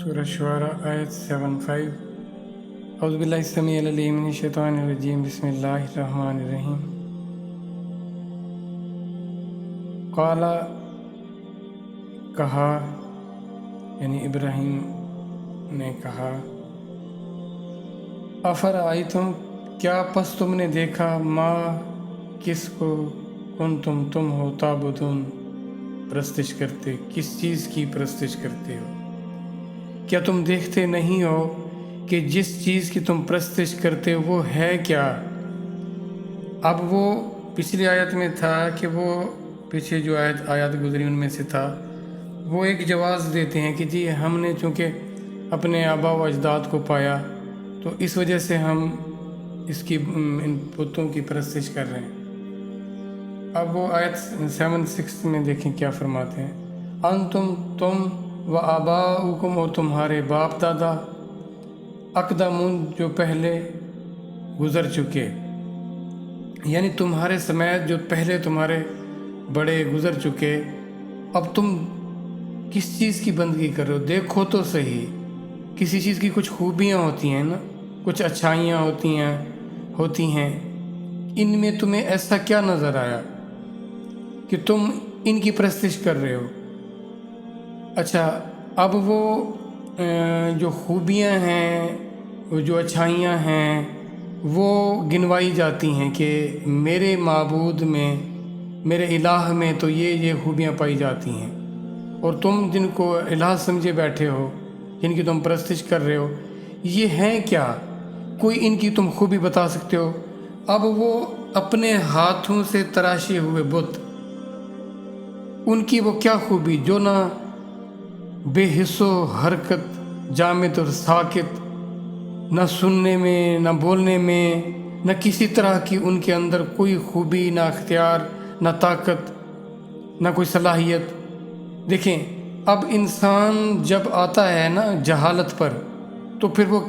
سورہ شعراء آیت 75 اعوذ باللہ السمیع العلیم من الشیطان الرجیم بسم اللہ الرحمن الرحیم قال کہا یعنی ابراہیم نے کہا افرأیتم کیا پس تم نے دیکھا ما کس کو تم ہو تعبدون پرستش کرتے کس چیز کی پرستش کرتے ہو کیا تم دیکھتے نہیں ہو کہ جس چیز کی تم پرستش کرتے ہو وہ ہے کیا؟ اب وہ پچھلی آیت میں تھا کہ وہ پیچھے جو آیات گزری ان میں سے تھا، وہ ایک جواز دیتے ہیں کہ جی ہم نے چونکہ اپنے آبا و اجداد کو پایا تو اس وجہ سے ہم اس کی ان بتوں کی پرستش کر رہے ہیں۔ اب وہ آیت 76 میں دیکھیں کیا فرماتے ہیں، تم و آباؤکم اور تمہارے باپ دادا اقدمون جو پہلے گزر چکے، یعنی تمہارے سمیت جو پہلے تمہارے بڑے گزر چکے، اب تم کس چیز کی بندگی کر رہے ہو؟ دیکھو تو صحیح، کسی چیز کی کچھ خوبیاں ہوتی ہیں نا، کچھ اچھائیاں ہوتی ہیں، ان میں تمہیں ایسا کیا نظر آیا کہ تم ان کی پرستش کر رہے ہو؟ اچھا، اب وہ جو خوبیاں ہیں، وہ جو اچھائیاں ہیں، وہ گنوائی جاتی ہیں کہ میرے معبود میں، میرے الہ میں تو یہ خوبیاں پائی جاتی ہیں، اور تم جن کو الہ سمجھے بیٹھے ہو، جن کی تم پرستش کر رہے ہو، یہ ہیں کیا؟ کوئی ان کی تم خوبی بتا سکتے ہو؟ اب وہ اپنے ہاتھوں سے تراشے ہوئے بت، ان کی وہ کیا خوبی جو نہ بے حس و حرکت، جامد اور ساکت، نہ سننے میں، نہ بولنے میں، نہ کسی طرح کی ان کے اندر کوئی خوبی، نہ اختیار، نہ طاقت، نہ کوئی صلاحیت۔ دیکھیں، اب انسان جب آتا ہے نا جہالت پر، تو پھر وہ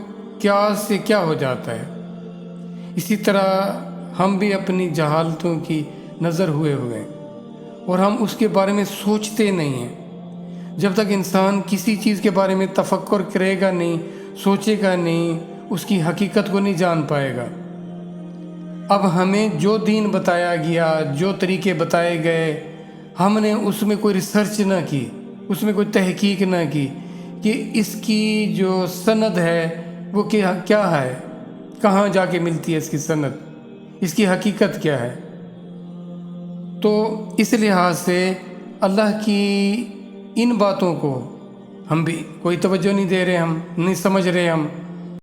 کیا سے کیا ہو جاتا ہے۔ اسی طرح ہم بھی اپنی جہالتوں کی نظر ہوئے ہیں، اور ہم اس کے بارے میں سوچتے نہیں ہیں۔ جب تک انسان کسی چیز کے بارے میں تفکر کرے گا نہیں، سوچے گا نہیں، اس کی حقیقت کو نہیں جان پائے گا۔ اب ہمیں جو دین بتایا گیا، جو طریقے بتائے گئے، ہم نے اس میں کوئی ریسرچ نہ کی، اس میں کوئی تحقیق نہ کی کہ اس کی جو سند ہے وہ کیا ہے، کہاں جا کے ملتی ہے اس کی سند، اس کی حقیقت کیا ہے۔ تو اس لحاظ سے اللہ کی ان باتوں کو ہم بھی کوئی توجہ نہیں دے رہے، ہم نہیں سمجھ رہے، ہم